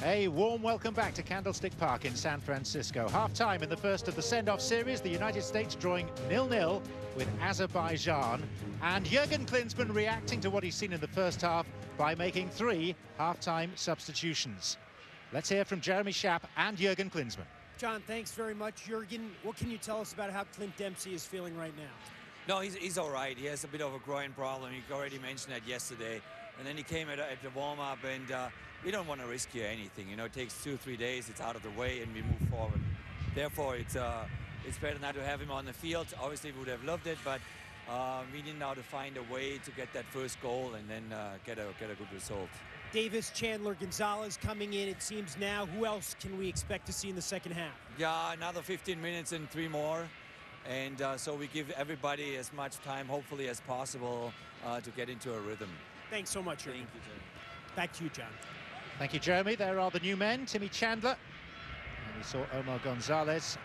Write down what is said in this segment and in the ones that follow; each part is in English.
A warm welcome back to Candlestick Park in San Francisco. Half-time in the first of the send-off series, the United States drawing 0-0 with Azerbaijan. And Jurgen Klinsmann reacting to what he's seen in the first half by making 3 half-time substitutions. Let's hear from Jeremy Schaap and Jurgen Klinsmann. John, thanks very much. Jurgen, what can you tell us about how Clint Dempsey is feeling right now? No, he's all right. He has a bit of a groin problem. He already mentioned that yesterday. And then he came at the warm-up, and we don't want to risk here anything. You know, it takes 2-3 days. It's out of the way, and we move forward. Therefore, it's better not to have him on the field. Obviously, we would have loved it, but we need now to find a way to get that first goal and then get a good result. Davis, Chandler, Gonzalez coming in, it seems now. Who else can we expect to see in the second half? Yeah, another 15 minutes and 3 more. And so we give everybody as much time, hopefully, as possible to get into a rhythm. Thanks so much, Jurgen. Thank you, Jeremy. Back to you, John. Thank you, Jeremy. There are the new men, Timmy Chandler. And we saw Omar Gonzalez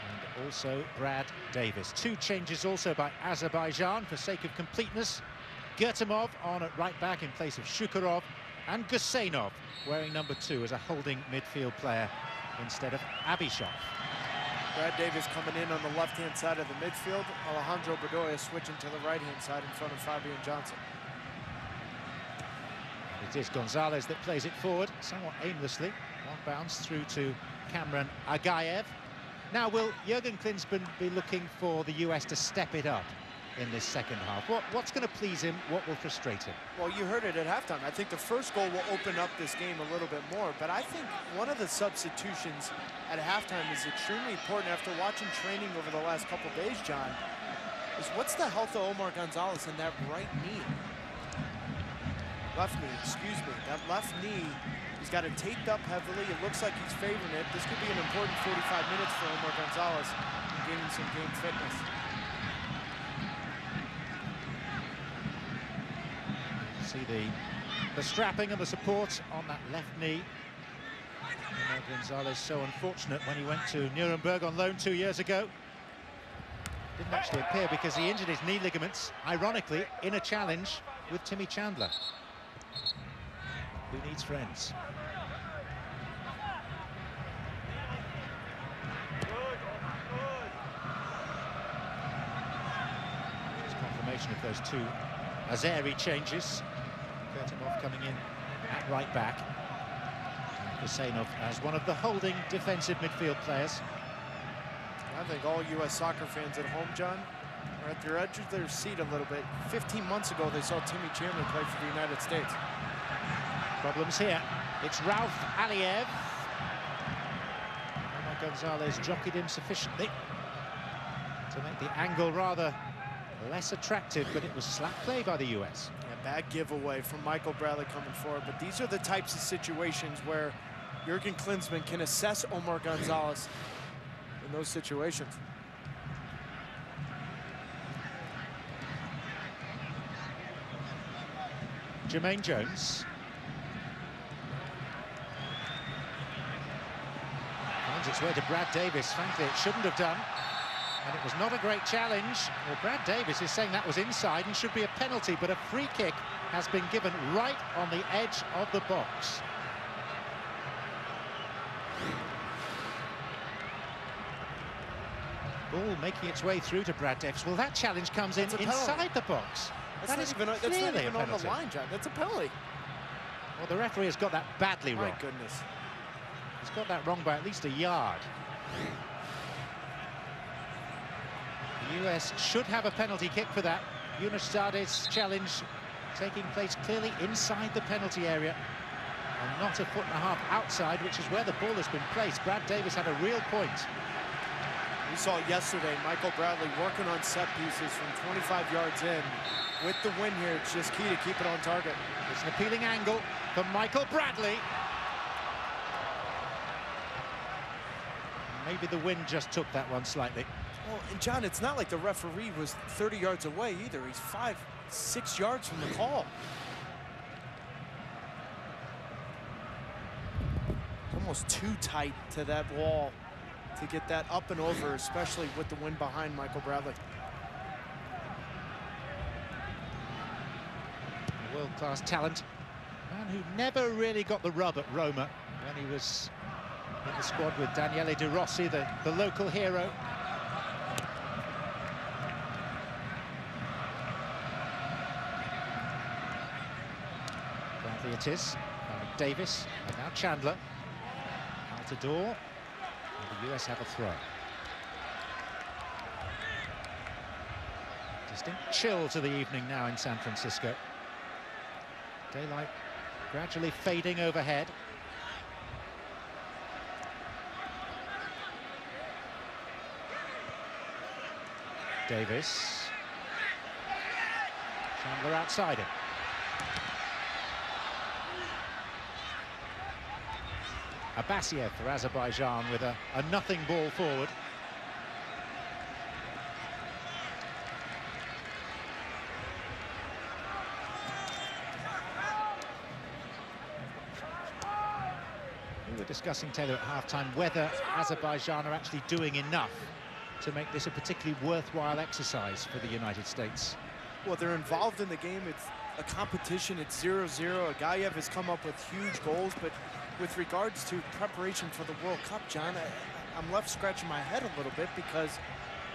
and also Brad Davis. 2 changes also by Azerbaijan for sake of completeness. Gertemov on at right back in place of Shukurov, and Gusenov wearing number 2 as a holding midfield player instead of Abishov. Brad Davis coming in on the left-hand side of the midfield. Alejandro Bedoya switching to the right-hand side in front of Fabian Johnson. It is Gonzalez that plays it forward, somewhat aimlessly. One bounce through to Cameron Agayev. Now, will Jurgen Klinsmann be looking for the US to step it up in this second half? What's going to please him? What will frustrate him? Well, you heard it at halftime. I think the first goal will open up this game a little bit more, but I think one of the substitutions at halftime is extremely important after watching training over the last couple days, John, is what's the health of Omar Gonzalez in that right knee? Left knee, excuse me. That left knee, he's got it taped up heavily. It looks like he's favoring it. This could be an important 45 minutes for Omar Gonzalez, gaining some game fitness. See the strapping and the support on that left knee. Omar Gonzalez so unfortunate when he went to Nuremberg on loan 2 years ago. Didn't actually appear because he injured his knee ligaments, ironically, in a challenge with Timmy Chandler. Who needs friends? There's confirmation of those 2 Azeri changes. Gertemov coming in at right back. And Gusenov as one of the holding defensive midfield players. I think all U.S. soccer fans at home, John, are at their edge of their seat a little bit. 15 months ago, they saw Timmy Chandler play for the United States. Problems here. It's Rauf Aliyev. Omar Gonzalez jockeyed him sufficiently to make the angle rather less attractive, but it was slap play by the US. Yeah, bad giveaway from Michael Bradley coming forward, but these are the types of situations where Jurgen Klinsmann can assess Omar Gonzalez in those situations. Jermaine Jones finds its way to Brad Davis. Frankly, it shouldn't have done, and it was not a great challenge. Well, Brad Davis is saying that was inside and should be a penalty, but a free kick has been given right on the edge of the box. Ball making its way through to Brad Davis. Well, that challenge comes in inside the box. That's not even on the line, John. That's a penalty. Well, the referee has got that badly wrong. My goodness. He's got that wrong by at least a yard. The US should have a penalty kick for that. Yunus Sade's challenge taking place clearly inside the penalty area and not a 1.5 foot outside, which is where the ball has been placed. Brad Davis had a real point. We saw yesterday Michael Bradley working on set pieces from 25 yards in. With the win here, it's just key to keep it on target. It's an appealing angle from Michael Bradley. Maybe the wind just took that one slightly. Well, and John, it's not like the referee was 30 yards away either. He's 5-6 yards from the call. It's almost too tight to that wall to get that up and over, especially with the wind behind Michael Bradley. World-class talent. Man who never really got the rub at Roma, when he was in the squad with Daniele De Rossi, the local hero. Bradley it is. Davis, and now Chandler. Altidore, and the US have a throw. Distinct chill to the evening now in San Francisco. Daylight gradually fading overhead. Davis. Chandler outside him. Abbasiev for Azerbaijan with a nothing ball forward. We were discussing, Taylor, at half-time whether Azerbaijan are actually doing enough to make this a particularly worthwhile exercise for the United States. Well, they're involved in the game. It's a competition. It's 0-0. Agayev has come up with huge goals, but with regards to preparation for the World Cup, John, I'm left scratching my head a little bit because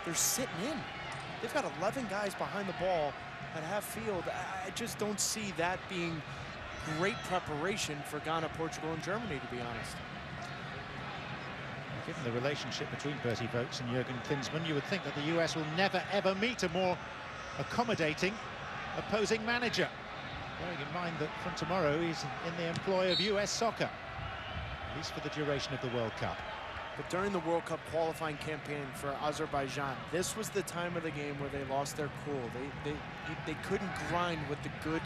they're sitting in. They've got 11 guys behind the ball at half field. I just don't see that being great preparation for Ghana, Portugal, and Germany, to be honest. Given the relationship between Bertie Vogts and Jurgen Klinsmann, you would think that the US will never, ever meet a more accommodating opposing manager. Bearing in mind that from tomorrow he's in the employ of US soccer, at least for the duration of the World Cup. But during the World Cup qualifying campaign for Azerbaijan, this was the time of the game where they lost their cool. They couldn't grind with the good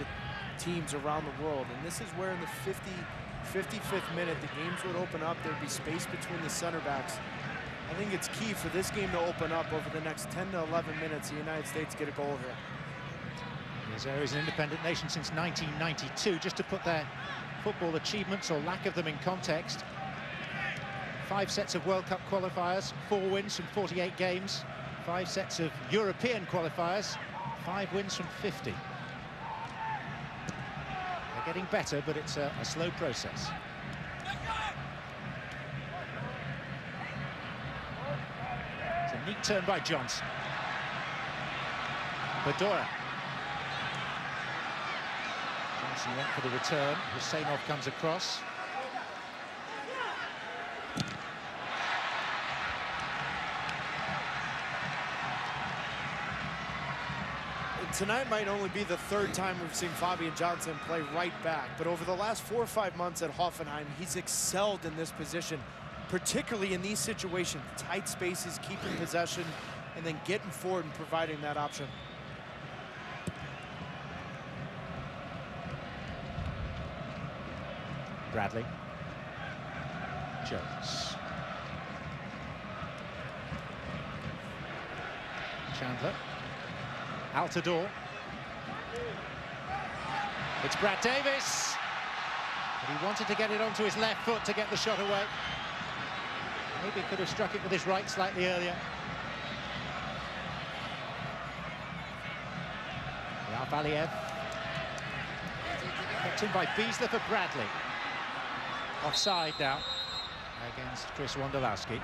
teams around the world, and this is where in the 55th minute the games would open up. There'd be space between the center backs. I think it's key for this game to open up over the next 10 to 11 minutes. The United States get a goal here. Israel is an independent nation since 1992. Just to put their football achievements or lack of them in context, 5 sets of World Cup qualifiers, 4 wins from 48 games, 5 sets of European qualifiers, 5 wins from 50. They're getting better, but it's a slow process. It's a neat turn by Johnson. Bedoya. Johnson went for the return. Husseinov comes across. Tonight might only be the 3rd time we've seen Fabian Johnson play right back, but over the last 4 or 5 months at Hoffenheim, he's excelled in this position, particularly in these situations, tight spaces, keeping possession, and then getting forward and providing that option. Bradley. Jones. Chandler. Altidore. It's Brad Davis. But he wanted to get it onto his left foot to get the shot away. Maybe could have struck it with his right slightly earlier. Ralph Aliev. Kept in by Beasler for Bradley. Offside now against Chris Wondolowski.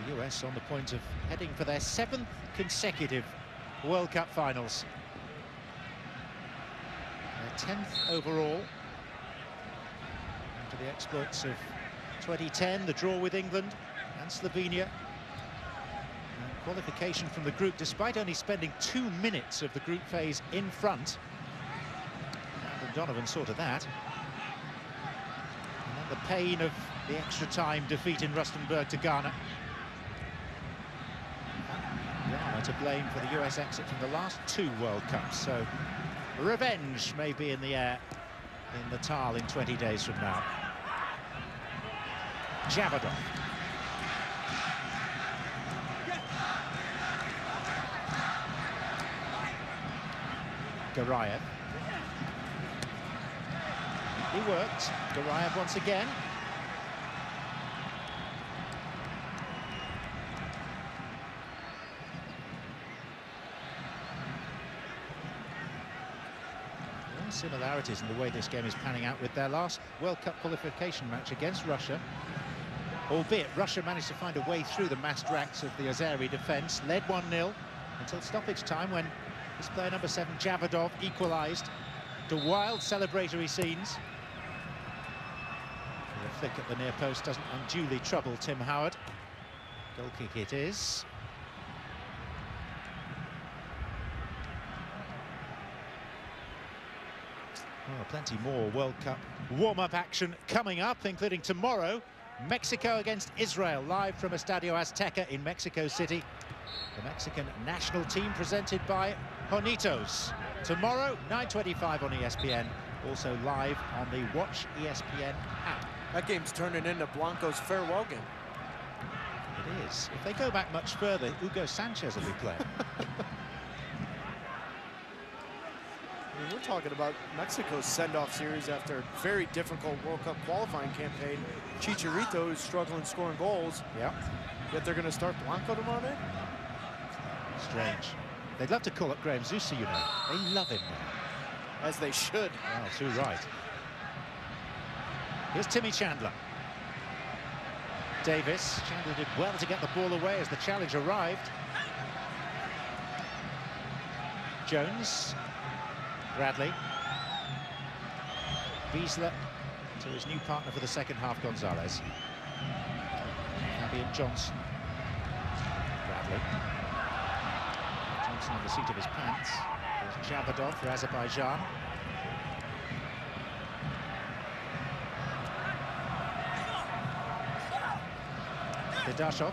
The US on the point of heading for their 7th consecutive World Cup finals. Their 10th overall. After the exploits of 2010, the draw with England and Slovenia. And qualification from the group, despite only spending 2 minutes of the group phase in front. And Donovan sorted that. And then the pain of the extra time defeat in Rustenburg to Ghana. Ghana to blame for the US exit from the last 2 World Cups, so revenge may be in the air in the Tal in 20 days from now. Javadov. Garayev. He worked. Garayev once again. similarities in the way this game is panning out with their last World Cup qualification match against Russia. Albeit Russia managed to find a way through the massed ranks of the Azeri defence, led 1-0 until stoppage time when this player number 7, Javadov, equalised to wild celebratory scenes. A flick at the near post doesn't unduly trouble Tim Howard. Goal kick it is. Well, plenty more World Cup warm-up action coming up, including tomorrow, Mexico against Israel, live from Estadio Azteca in Mexico City. The Mexican national team presented by Jonitos. Tomorrow, 9:25 on ESPN, also live on the Watch ESPN app. That game's turning into Blanco's farewell game. It is. If they go back much further, Hugo Sanchez will be playing. I mean, we're talking about Mexico's send-off series after a very difficult World Cup qualifying campaign. Chicharito is struggling scoring goals. Yeah. Yet they're going to start Blanco tomorrow night? Strange. They'd love to call up Graham Zusi, you know. They love him now. As they should. Well, too right. Here's Timmy Chandler. Davis. Chandler did well to get the ball away as the challenge arrived. Jones. Bradley. Beasler to his new partner for the second half, Gonzalez. Fabian Johnson. Bradley. Johnson on the seat of his pants. There's Javadov for Azerbaijan. Dashov.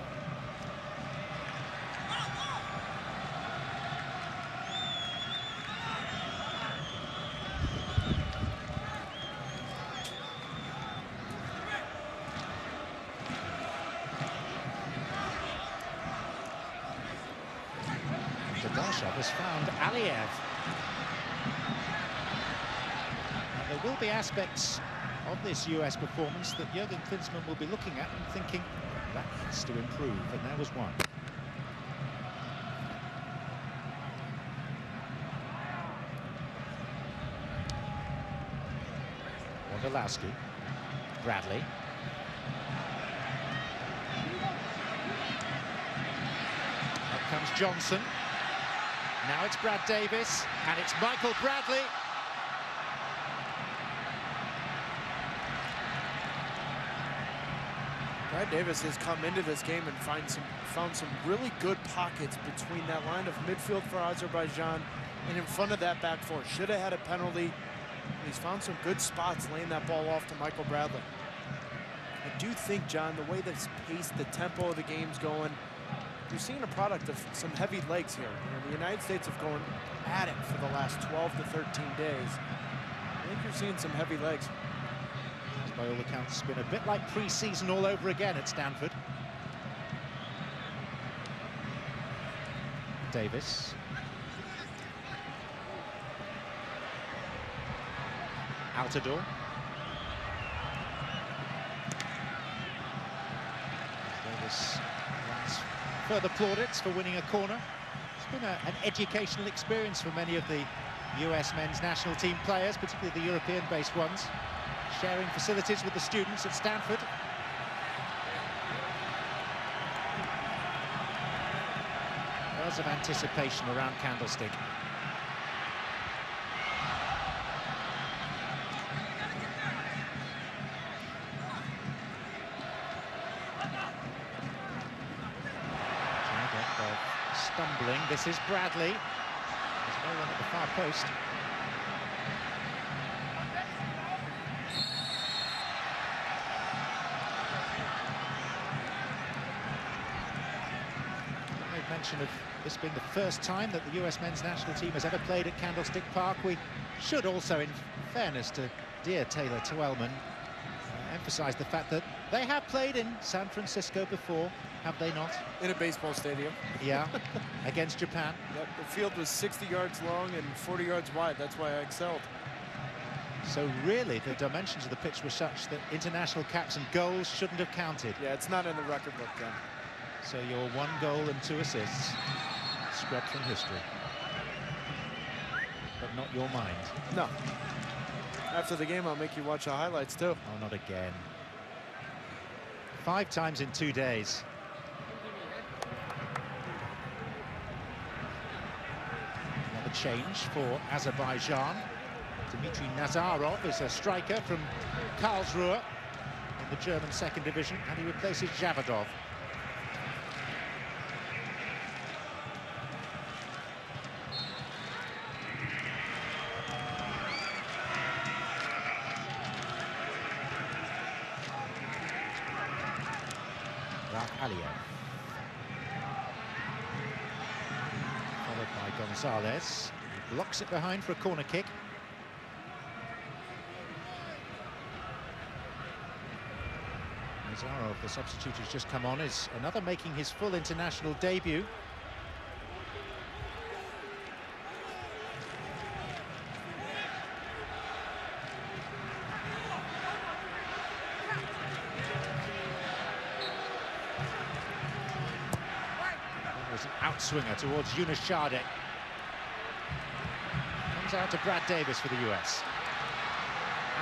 Dashov has found Aliyev. And there will be aspects of this US performance that Jürgen Klinsmann will be looking at and thinking, that has to improve, and there was one. Wondolowski. Bradley. Up comes Johnson. Now it's Brad Davis, and it's Michael Bradley. Brad Davis has come into this game and found some really good pockets between that line of midfield for Azerbaijan and in front of that back four. Should have had a penalty. He's found some good spots laying that ball off to Michael Bradley. I do think, John, the way that's paced, the tempo of the game's going, you're seeing a product of some heavy legs here. You know, the United States have gone at it for the last 12 to 13 days. I think you're seeing some heavy legs. By all accounts, it's been a bit like pre-season all over again at Stanford. Davis. Altidore. Davis wants further plaudits for winning a corner. It's been an educational experience for many of the US men's national team players, particularly the European-based ones, sharing facilities with the students at Stanford. Buzz of anticipation around Candlestick. Stumbling. This is Bradley. There's no one at the far post. Mention of this being the first time that the US men's national team has ever played at Candlestick Park. We should also, in fairness to dear Taylor Twellman, emphasize the fact that they have played in San Francisco before, have they not? In a baseball stadium. Yeah, against Japan. Yep, the field was 60 yards long and 40 yards wide. That's why I excelled. So really, the dimensions of the pitch were such that international caps and goals shouldn't have counted. Yeah, it's not in the record book, Ken. So your 1 goal and 2 assists scrubbed from history. But not your mind. No. After the game, I'll make you watch the highlights, too. Oh, not again. 5 times in 2 days. Another change for Azerbaijan. Dmitry Nazarov is a striker from Karlsruhe in the German second division, and he replaces Javadov. Followed by Gonzalez. He blocks it behind for a corner kick. Nazarov, the substitute who's just come on, is another making his full international debut. An outswinger towards Yunus Shardek. Comes out to Brad Davis for the US.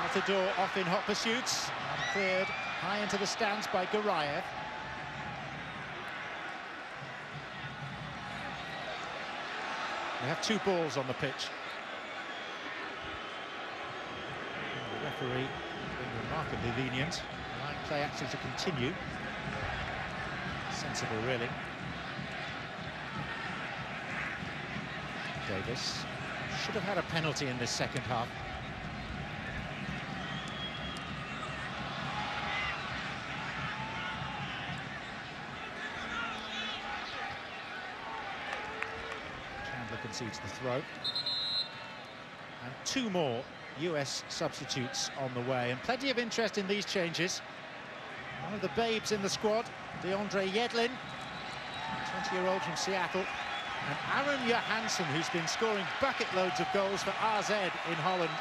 Altidore off in hot pursuits. And cleared high into the stands by Garayev. We have 2 balls on the pitch. And the referee being remarkably lenient, allowing play actually to continue. Sensible, really. Davis should have had a penalty in this second half. Chandler concedes the throw. And 2 more US substitutes on the way, and plenty of interest in these changes. One of the babes in the squad, DeAndre Yedlin, 20-year-old from Seattle. And Aaron Johansson, who's been scoring bucket loads of goals for AZ in Holland.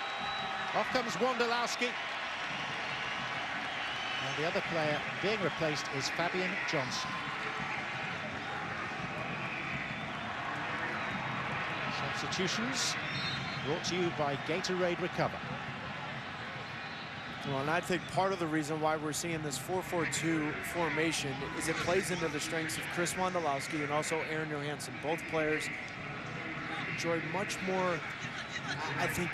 Off comes Wondolowski. And the other player being replaced is Fabian Johnson. Substitutions brought to you by Gatorade Recover. Well, and I think part of the reason why we're seeing this 4-4-2 formation is it plays into the strengths of Chris Wondolowski and also Aaron Johansson. Both players enjoy much more, I think,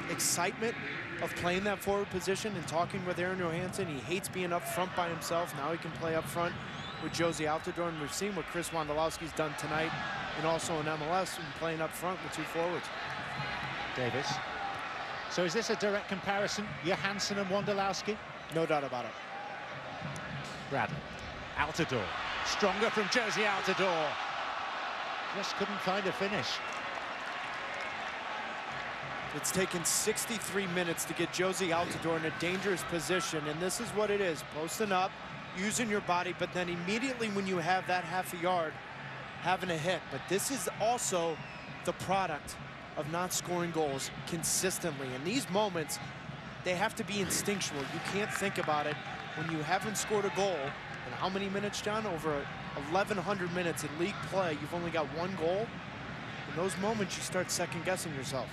excitement of playing that forward position and talking with Aaron Johansson. He hates being up front by himself. Now he can play up front with Josie Altidore, and we've seen what Chris Wondolowski's done tonight and also in MLS and playing up front with 2 forwards. Davis. So is this a direct comparison, Johansson and Wondolowski? No doubt about it. Bradley. Altidore. Stronger from Josie Altidore. Just couldn't find a finish. It's taken 63 minutes to get Josie Altidore in a dangerous position, and this is what it is. Posting up, using your body, but then immediately when you have that half a yard, having a hit. But this is also the product of not scoring goals consistently. In these moments, they have to be instinctual. You can't think about it when you haven't scored a goal. In how many minutes, John? Over 1,100 minutes in league play, you've only got 1 goal. In those moments, you start second-guessing yourself.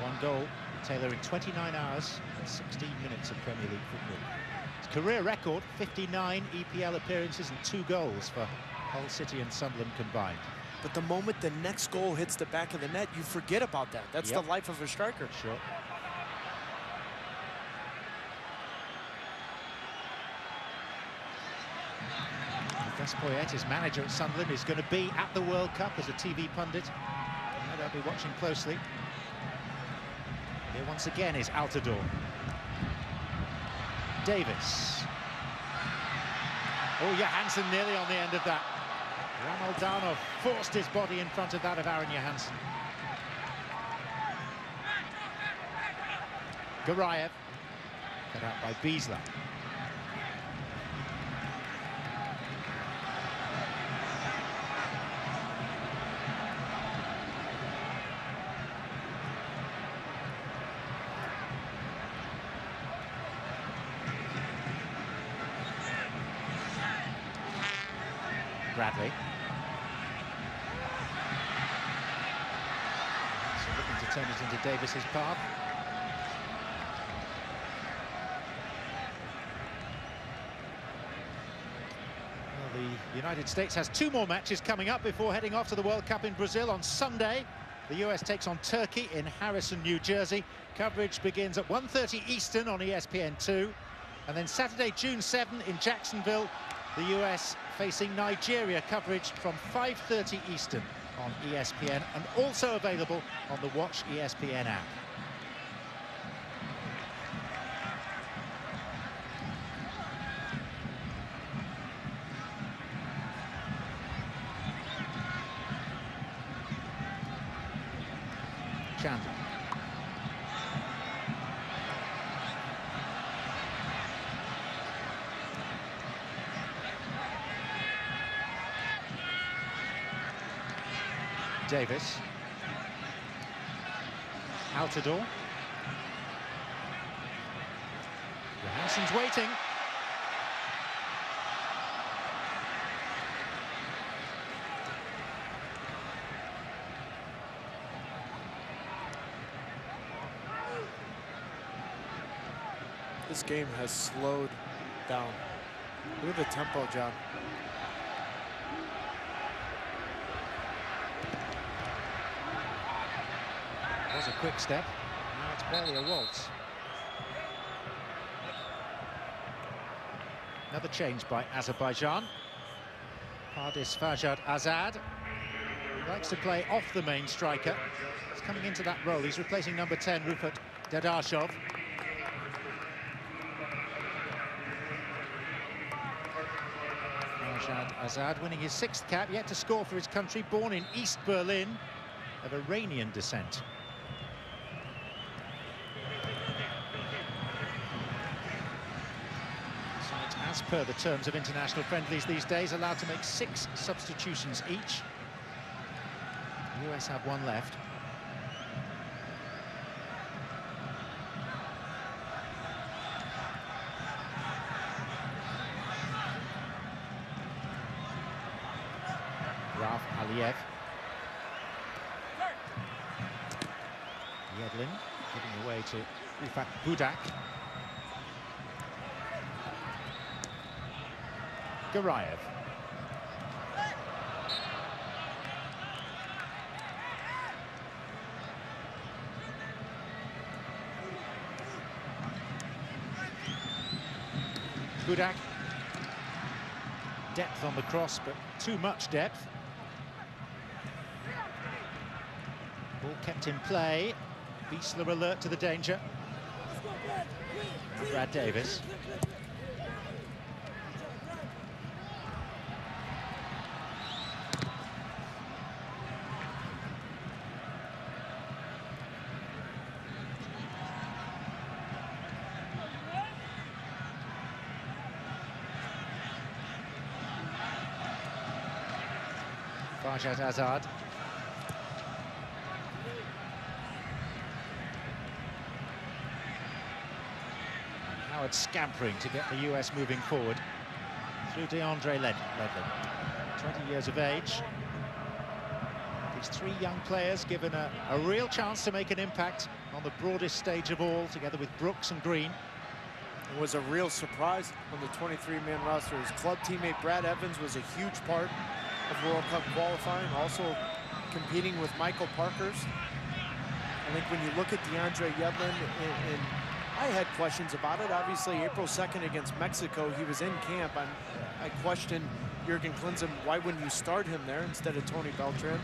1 goal, Taylor, in 29 hours and 16 minutes of Premier League football. His career record, 59 EPL appearances and 2 goals for Hull City and Sunderland combined. But the moment the next goal hits the back of the net, you forget about that. That's the life of a striker. Sure. Gus Poyet, his manager at Sunderland, is going to be at the World Cup as a TV pundit. No doubt be watching closely. Here once again is Altidore. Davis. Oh, Johansson nearly on the end of that. Ramaldanov forced his body in front of that of Aaron Johansson. Garayev, cut out by Biesler. Bradley. So looking to to turn it into Davis's path. Well, the United States has 2 more matches coming up before heading off to the World Cup in Brazil on Sunday. The US takes on Turkey in Harrison, New Jersey. Coverage begins at 1:30 Eastern on ESPN2. And then Saturday, June 7 in Jacksonville, the US facing Nigeria. Coverage from 5:30 Eastern on ESPN, and also available on the Watch ESPN app. Chandler. Davis. Outer door. Johansson's waiting. This game has slowed down. Look at the tempo, John. Was a quick step. Now it's barely a waltz. Another change by Azerbaijan. Pardis Farjad Azad. He likes to play off the main striker. He's coming into that role. He's replacing number 10, Rufat Dadashov. Farjad Azad winning his 6th cap, yet to score for his country, born in East Berlin, of Iranian descent. As per the terms of international friendlies these days, allowed to make 6 substitutions each. The US have 1 left. Rauf Aliyev. Yedlin giving away to Rufat Budak. Garayev. Budak. Depth on the cross, but too much depth. Ball kept in play. Beastler alert to the danger. And Brad Davis. Farjad Azad. Howard scampering to get the US moving forward through DeAndre Ledley, 20 years of age. These 3 young players given a real chance to make an impact on the broadest stage of all, together with Brooks and Green. It was a real surprise on the 23-man roster. His club teammate Brad Evans was a huge part of World Cup qualifying, also competing with Michael Parkhurst. I think when you look at DeAndre Yedlin, and I had questions about it. Obviously, April 2nd against Mexico, he was in camp. I questioned Jurgen Klinsmann, why wouldn't you start him there instead of Tony Beltran?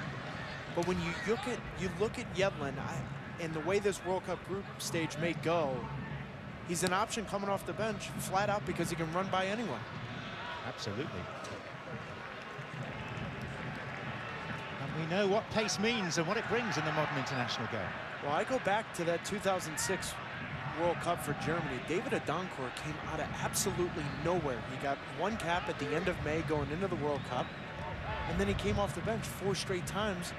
But when you look at Yedlin, and the way this World Cup group stage may go, he's an option coming off the bench, flat out, because he can run by anyone. Absolutely. We know what pace means and what it brings in the modern international game. Well, I go back to that 2006 World Cup for Germany. David Adancourt came out of absolutely nowhere. He got 1 cap at the end of May going into the World Cup, and then he came off the bench 4 straight times,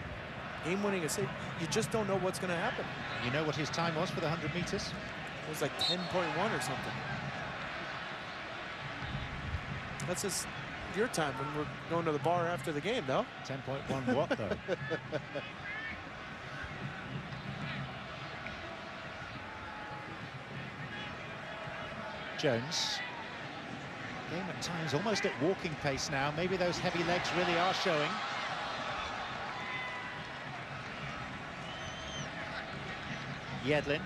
game-winning assist. You just don't know what's going to happen. You know what his time was for the 100 meters? It was like 10.1 or something. That's just your time when we're going to the bar after the game, no? 10.1 what, though? Jones. Game at times almost at walking pace now. Maybe those heavy legs really are showing. Yedlin.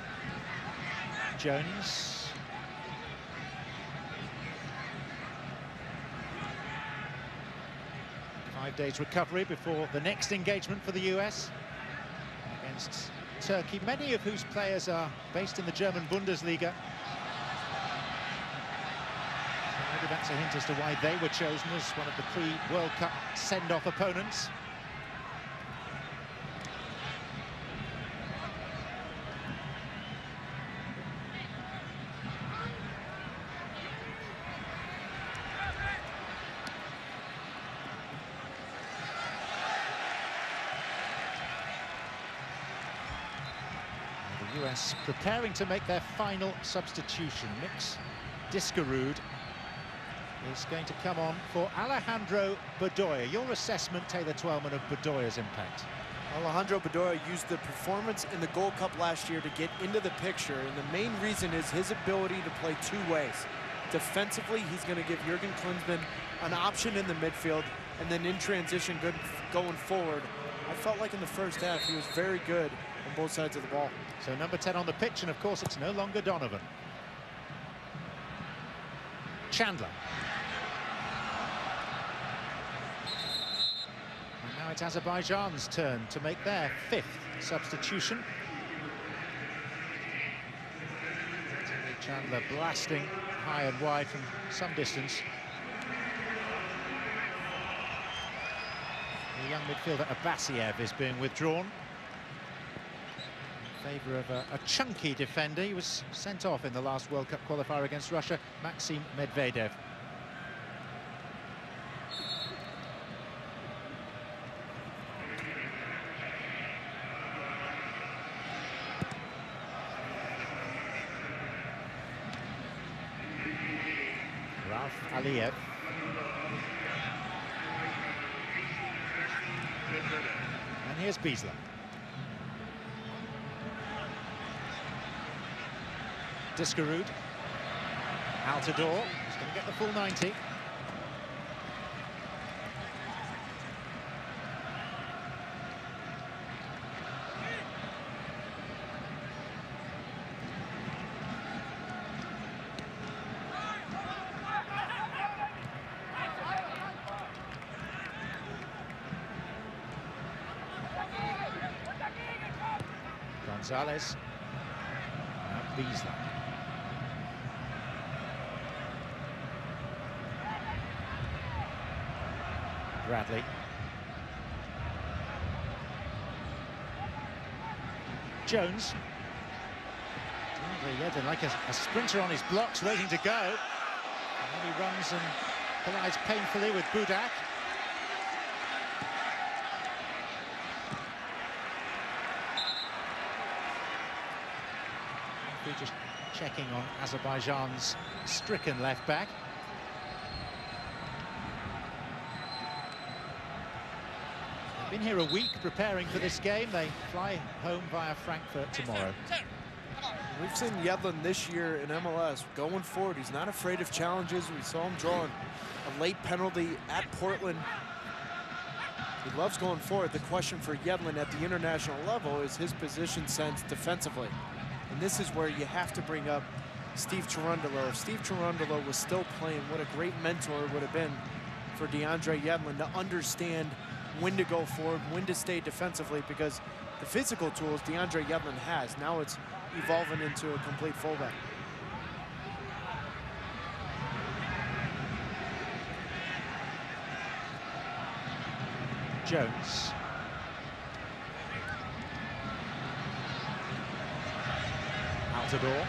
Jones. Five days recovery before the next engagement for the US against Turkey, many of whose players are based in the German Bundesliga. So maybe that's a hint as to why they were chosen as one of the pre-World Cup send-off opponents. The US preparing to make their final substitution. Mix Diskerud is going to come on for Alejandro Bedoya. Your assessment, Taylor Twellman, of Bedoya's impact? Alejandro Bedoya used the performance in the Gold Cup last year to get into the picture, and the main reason is his ability to play two ways. Defensively, he's going to give Jurgen Klinsmann an option in the midfield, and then in transition, good going forward. I felt like in the first half he was very good on both sides of the ball. So number 10 on the pitch, and of course it's no longer Donovan. Chandler. And now it's Azerbaijan's turn to make their 5th substitution. Chandler blasting high and wide from some distance. The young midfielder Abbasiev is being withdrawn in favour of a chunky defender. He was sent off in the last World Cup qualifier against Russia, Maxim Medvedev. Ralph Aliyev. And here's Biesler. Diskerud. Altidore. He's going to get the full 90. Gonzalez. Now Biesler. Bradley. Jones. Yedlin like a sprinter on his blocks, waiting to go. And then he runs and collides painfully with Budak. We're just checking on Azerbaijan's stricken left back. Been here a week preparing for this game. They fly home via Frankfurt tomorrow. We've seen Yedlin this year in MLS going forward. He's not afraid of challenges. We saw him drawing a late penalty at Portland. He loves going forward. The question for Yedlin at the international level is his position sense defensively. And this is where you have to bring up Steve Cherundolo. If Steve Cherundolo was still playing, what a great mentor it would have been for DeAndre Yedlin to understand when to go forward, when to stay defensively, because the physical tools DeAndre Yedlin has, now it's evolving into a complete fullback. Jones. Altidore.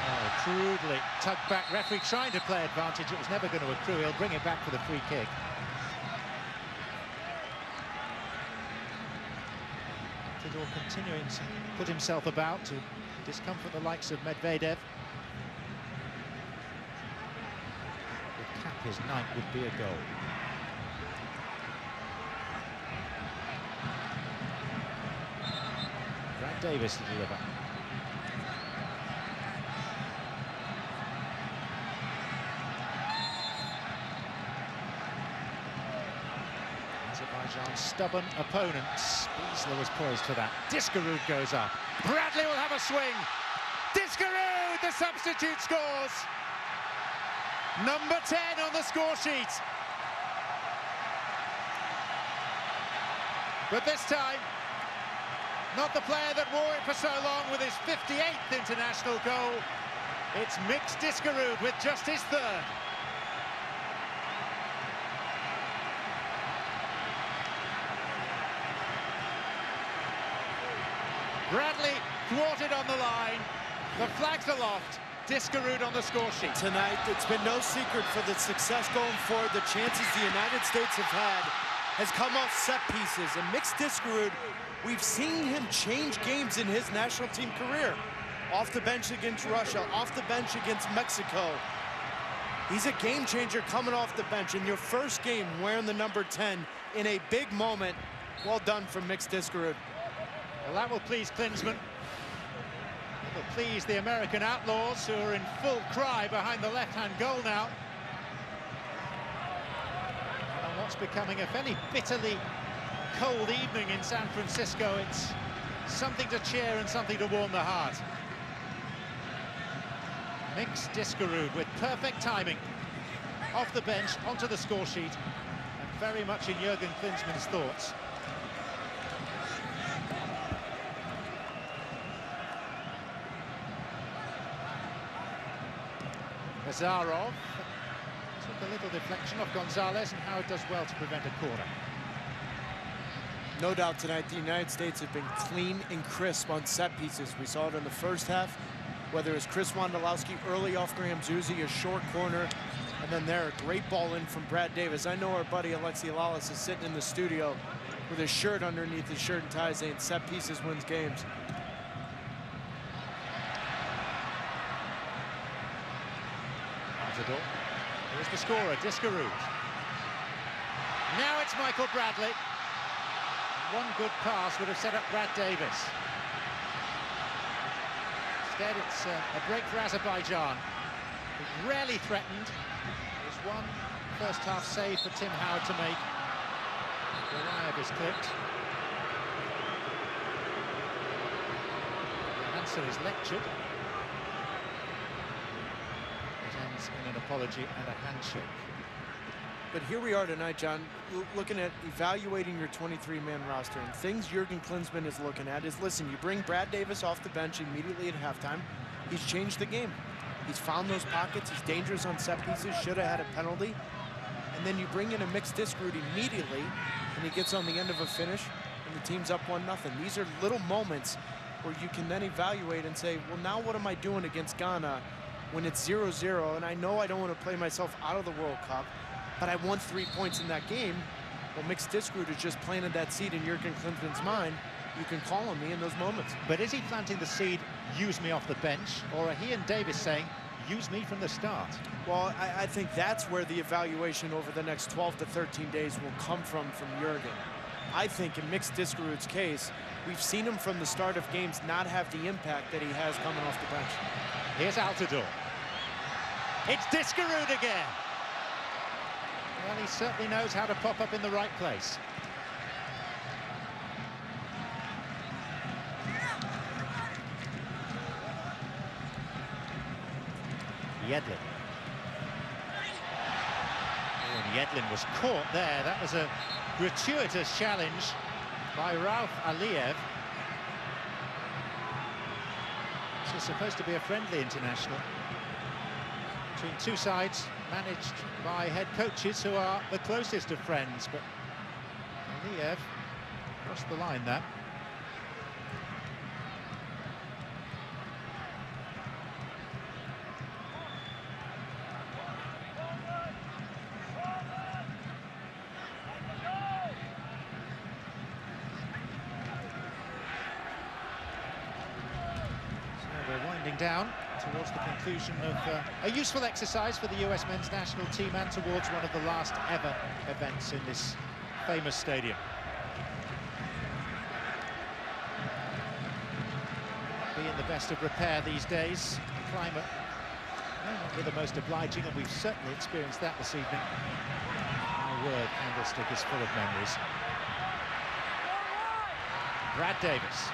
Oh, crudely tugged back. Referee trying to play advantage. It was never going to accrue. He'll bring it back for the free kick. Altidore continuing to put himself about to discomfort the likes of Medvedev. Would cap his ninth, would be a goal. Brad Davis to deliver. Azerbaijan's stubborn opponents. Beasler was poised for that. Diskerud goes up. Bradley will have a swing. Diskerud, the substitute, scores. Number 10 on the score sheet. But this time, not the player that wore it for so long with his 58th international goal. It's Mix Diskerud with just his third. Bradley thwarted on the line. The flag's aloft. Diskerud on the score sheet. Tonight, it's been no secret for the success going forward. The chances the United States have had has come off set pieces. And Mix Diskerud, we've seen him change games in his national team career. Off the bench against Russia, off the bench against Mexico. He's a game changer coming off the bench. In your first game wearing the number 10 in a big moment, well done from Mix Diskerud. Well, that will please Klinsmann. It will please the American Outlaws, who are in full cry behind the left-hand goal now. And on what's becoming a fairly bitterly cold evening in San Francisco, it's something to cheer and something to warm the heart. Mix Diskerud with perfect timing. Off the bench, onto the score sheet, and very much in Jurgen Klinsmann's thoughts. Nazarov took a little deflection off Gonzalez, and Howard does well to prevent a corner. No doubt tonight, the United States have been clean and crisp on set pieces. We saw it in the first half, whether it's Chris Wondolowski early off Graham Zusi, a short corner, and then there, a great ball in from Brad Davis. I know our buddy Alexi Lalas is sitting in the studio with his shirt underneath his shirt and tie saying set pieces wins games. Here's the scorer, Diskerud. Now it's Michael Bradley. One good pass would have set up Brad Davis. Instead, it's a break for Azerbaijan. Rarely threatened. There's one first-half save for Tim Howard to make. Garayev is clipped. Hansen is lectured. In an apology and a handshake. But here we are tonight, John, looking at evaluating your 23-man roster, and things Jurgen Klinsmann is looking at is, listen, you bring Brad Davis off the bench immediately at halftime. He's changed the game. He's found those pockets. He's dangerous on set pieces, should have had a penalty. And then you bring in a Mix Diskerud immediately, and he gets on the end of a finish, and the team's up 1-0. These are little moments where you can then evaluate and say, well, now what am I doing against Ghana when it's 0-0, and I know I don't want to play myself out of the World Cup, but I won 3 points in that game. Well, Mix Diskerud has just planted that seed in Jurgen Klinsmann's mind. You can call on me in those moments. But is he planting the seed, use me off the bench, or are he and Davis saying, use me from the start? Well, I think that's where the evaluation over the next 12 to 13 days will come from Jurgen. I think in Mix Diskerud's case, we've seen him from the start of games not have the impact that he has coming off the bench. Here's Altidore. It's Diskerud again. Well, he certainly knows how to pop up in the right place. Yedlin. Oh, and Yedlin was caught there. That was a gratuitous challenge by Rauf Aliyev. This is supposed to be a friendly international between two sides managed by head coaches who are the closest of friends, but Aliyev crossed the line there. So we're winding down towards the conclusion of a useful exercise for the US men's national team and towards one of the last ever events in this famous stadium. Be in the best of repair these days. The climate may not be the most obliging, and we've certainly experienced that this evening. My word, Candlestick is full of memories. Brad Davis.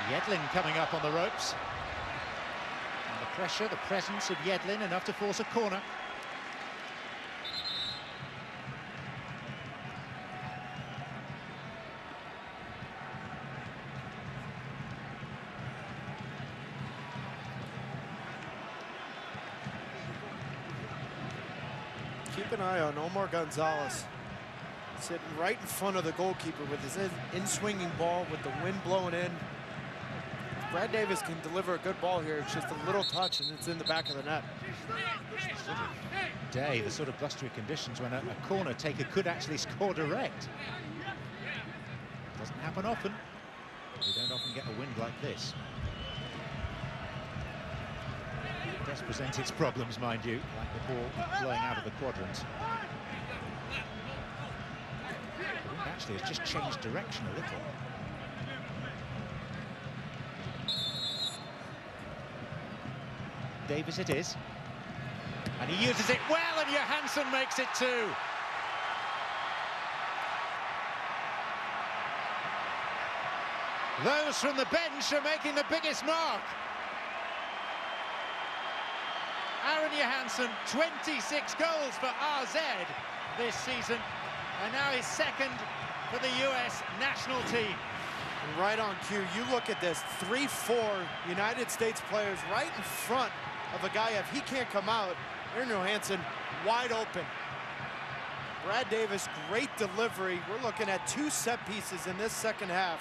Yedlin coming up on the ropes. And the pressure, the presence of Yedlin, enough to force a corner. Keep an eye on Omar Gonzalez. Sitting right in front of the goalkeeper with his in-swinging ball with the wind blowing in. Brad Davis can deliver a good ball here. It's just a little touch and it's in the back of the net. The sort of blustery conditions when a corner taker could actually score direct. Doesn't happen often. We don't often get a wind like this. It does present its problems, mind you, like the ball blowing out of the quadrant. The wind actually has just changed direction a little. Davis it is. And he uses it well, and Johansson makes it too. Those from the bench are making the biggest mark. Aaron Johansson, 26 goals for RZ this season, and now his second for the US national team. And right on cue, you look at this, 3-4 United States players right in front of a guy. If he can't come out, Aaron Johansson wide open. Brad Davis, great delivery. We're looking at 2 set pieces in this second half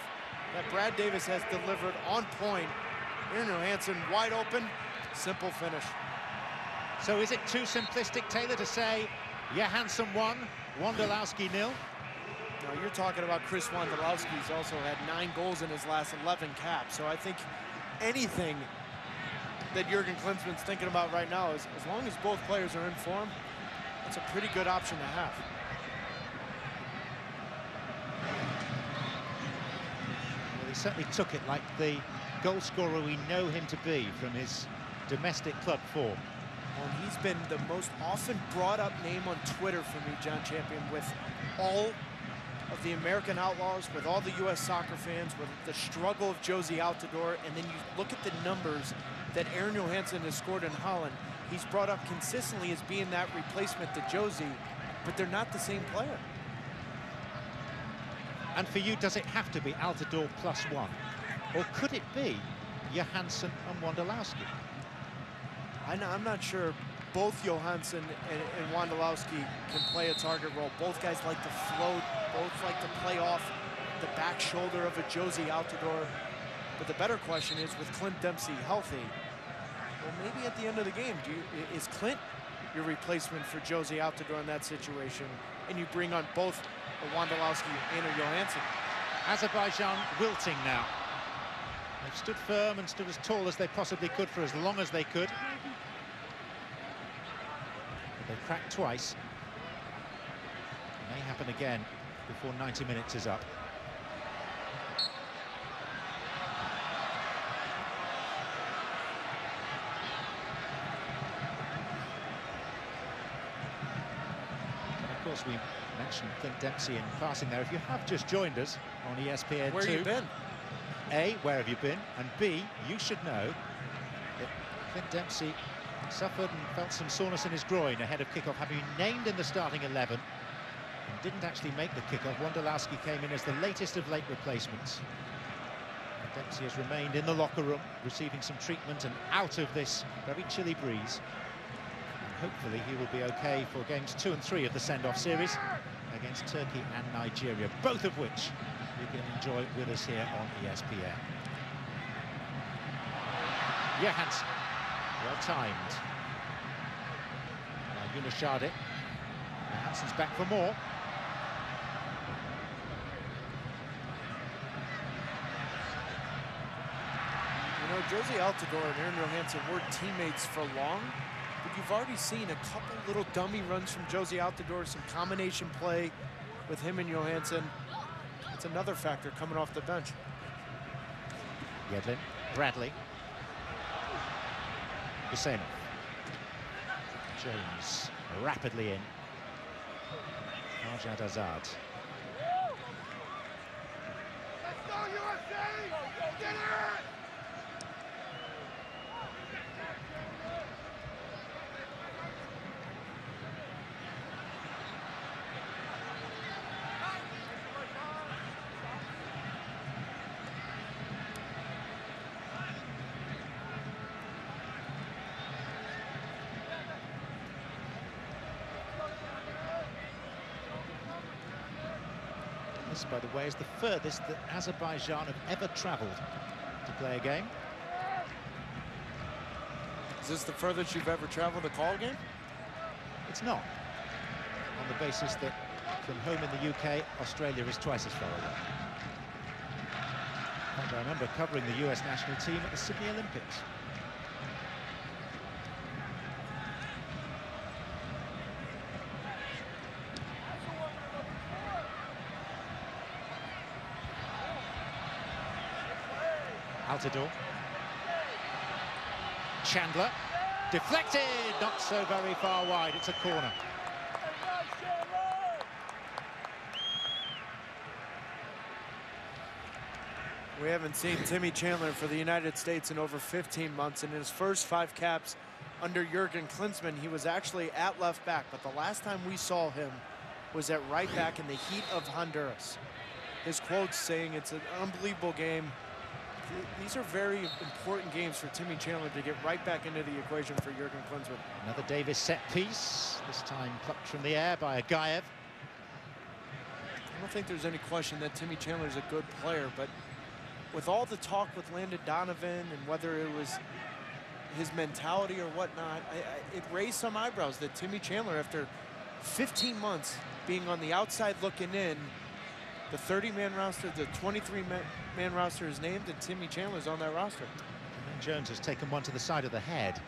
that Brad Davis has delivered on point. Aaron Johansson wide open, simple finish. So is it too simplistic, Taylor, to say Johansson 1, Wondolowski 0? No, you're talking about Chris Wondolowski. He's also had 9 goals in his last 11 caps. So I think anything that Jurgen Klinsmann's thinking about right now is, as long as both players are in form, it's a pretty good option to have. Well, he certainly took it like the goal scorer we know him to be from his domestic club form. Well, he's been the most often brought up name on Twitter for me, John Champion, with all of the American Outlaws, with all the U.S. soccer fans, with the struggle of Josie Altidore, and then you look at the numbers that Aaron Johansson has scored in Holland. He's brought up consistently as being that replacement to Josie, but they're not the same player. And for you, does it have to be Altidore +1? Or could it be Johansson and Wondolowski? I'm not sure. Both Johansson and Wondolowski can play a target role. Both guys like to float, both like to play off the back shoulder of a Josie Altidore. But the better question is, with Clint Dempsey healthy, well, maybe at the end of the game, is Clint your replacement for Josie Altidore in that situation, and you bring on both a Wondolowski and a Johansson? Azerbaijan wilting now. They've stood firm and stood as tall as they possibly could for as long as they could. But they cracked twice. It may happen again before 90 minutes is up. Of course, we mentioned Clint Dempsey in passing there. If you have just joined us on ESPN2, where have you been? A, where have you been? And B, you should know that Clint Dempsey suffered and felt some soreness in his groin ahead of kickoff, having been named in the starting 11 and didn't actually make the kickoff. Wondolowski came in as the latest of late replacements. And Dempsey has remained in the locker room, receiving some treatment and out of this very chilly breeze. Hopefully he will be okay for games 2 and 3 of the send-off series against Turkey and Nigeria, both of which you can enjoy with us here on ESPN. Johansson, well timed by Yunushardi. Johansson's back for more. You know, Josie Altidore and Aaron Johansson were teammates for long. But you've already seen a couple little dummy runs from Josie Altidore, some combination play with him and Johansson. It's another factor coming off the bench. Yedlin, Bradley. Hussein. Jones rapidly in. Arjad Azad. This, by the way, is the furthest that Azerbaijan have ever travelled to play a game. Is this the furthest you've ever traveled to call a game? It's not, on the basis that from home in the UK, Australia is twice as far away. And I remember covering the US national team at the Sydney Olympics. Altidore. Chandler. Deflected, not so very far wide, it's a corner. We haven't seen Timmy Chandler for the United States in over 15 months. In his first 5 caps under Jurgen Klinsmann, he was actually at left back, but the last time we saw him was at right back in the heat of Honduras. His quotes saying it's an unbelievable game. These are very important games for Timmy Chandler to get right back into the equation for Jurgen Klinsmann. Another Davis set piece, this time plucked from the air by Agaev. I don't think there's any question that Timmy Chandler is a good player, but with all the talk with Landon Donovan and whether it was his mentality or whatnot, it raised some eyebrows that Timmy Chandler, after 15 months being on the outside looking in, the 30-man roster, the 23-man roster is named, and Timmy Chandler's on that roster. And Jones has taken one to the side of the head.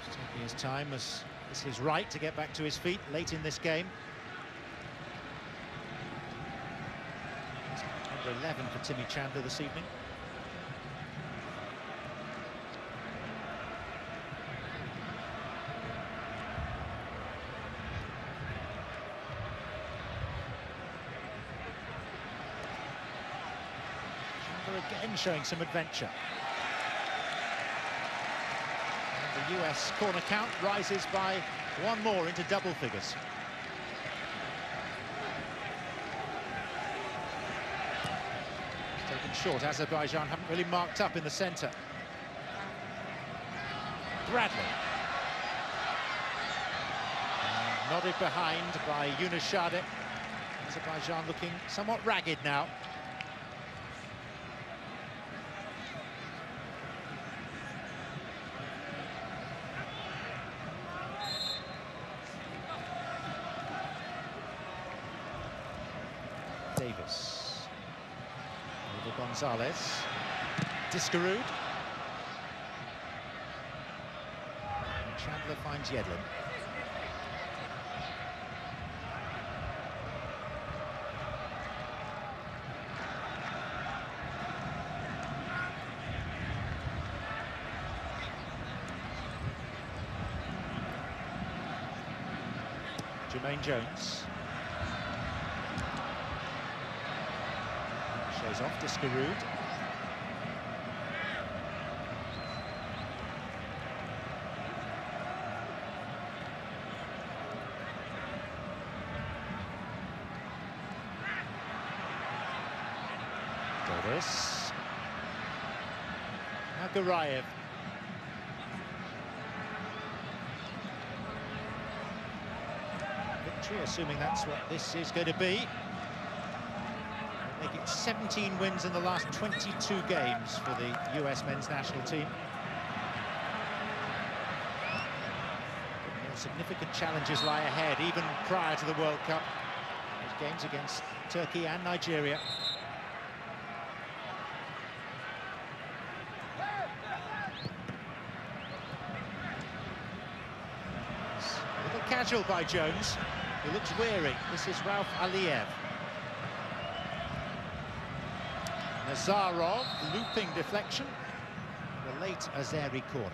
He's taking his time as it's his right to get back to his feet late in this game. Number 11 for Timmy Chandler this evening. Again showing some adventure. And the US corner count rises by one more into double figures. It's taken short. Azerbaijan haven't really marked up in the centre. Bradley. And nodded behind by Yunus-Shadeh. Azerbaijan looking somewhat ragged now. Davis. Over Gonzalez. Discarud. And Chandler finds Yedlin. Jermaine Jones. Shows off Discarud. Davis. Agaev. Victory, assuming that's what this is going to be. Making 17 wins in the last 22 games for the US men's national team. More significant challenges lie ahead, even prior to the World Cup. Those games against Turkey and Nigeria. A little casual by Jones, who looks weary. This is Rauf Aliyev. Nazarov, looping deflection, the late Azeri corner.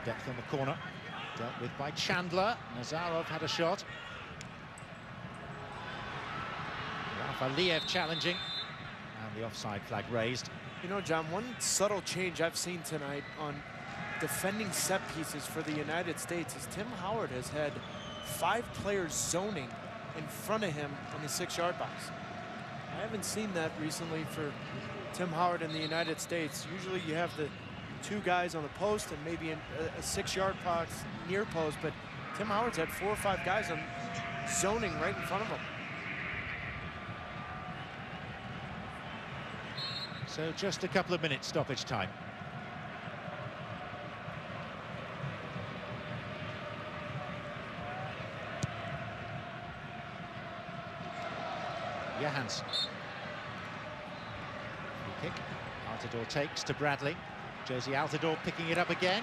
Depth on the corner. Dealt with by Chandler. Nazarov had a shot. Ralph Aliyev challenging. And the offside flag raised. You know, John, one subtle change I've seen tonight on defending set pieces for the United States is Tim Howard has had 5 players zoning in front of him in the 6-yard box. I haven't seen that recently for Tim Howard in the United States. Usually you have the 2 guys on the post and maybe a 6-yard box near post, but Tim Howard's had 4 or 5 guys on zoning right in front of him. So just a couple of minutes stoppage time. Johansson. Free kick. Altidore takes to Bradley. Josie Altidore picking it up again.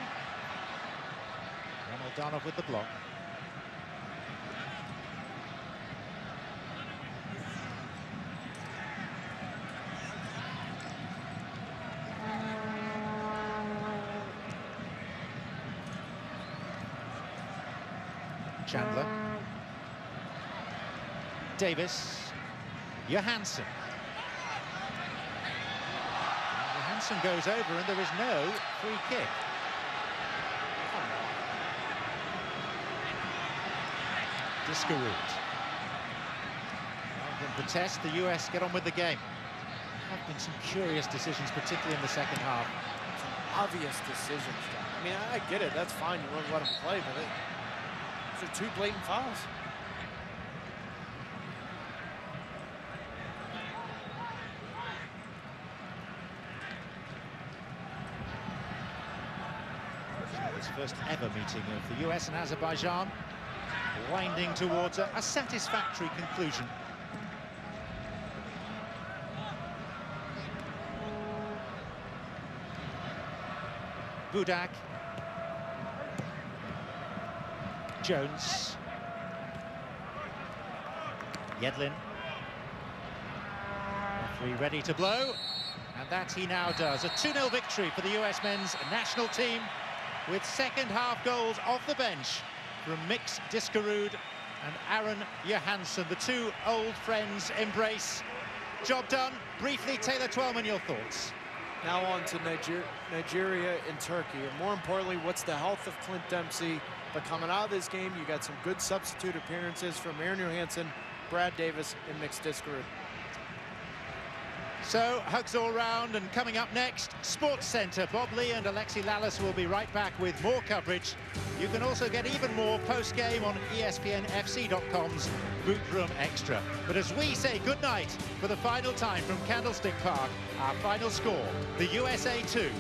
Ramaldanov with the block. Chandler. Davis. Johansson. Johansson goes over and there is no free kick. Discarud. Rather than protest, the US get on with the game. There have been some curious decisions, particularly in the second half. Some obvious decisions. I mean, I get it. That's fine. You want to let them play, but those are 2 blatant fouls. This first ever meeting of the US and Azerbaijan, winding towards a satisfactory conclusion. Budak. Jones. Yedlin. Referee ready to blow, and that he now does. A 2-0 victory for the US men's national team, with second-half goals off the bench from Mix Discarud and Aaron Johansson. The 2 old friends embrace. Job done. Briefly, Taylor Twellman, your thoughts? Now on to Nigeria and Turkey. And more importantly, what's the health of Clint Dempsey? But coming out of this game, you got some good substitute appearances from Aaron Johansson, Brad Davis, and Mix Discarud. So, hugs all round, and coming up next, Sports Centre. Bob Lee and Alexi Lalas will be right back with more coverage. You can also get even more post-game on ESPNFC.com's Boot Room Extra. But as we say goodnight for the final time from Candlestick Park, our final score, the USA 2,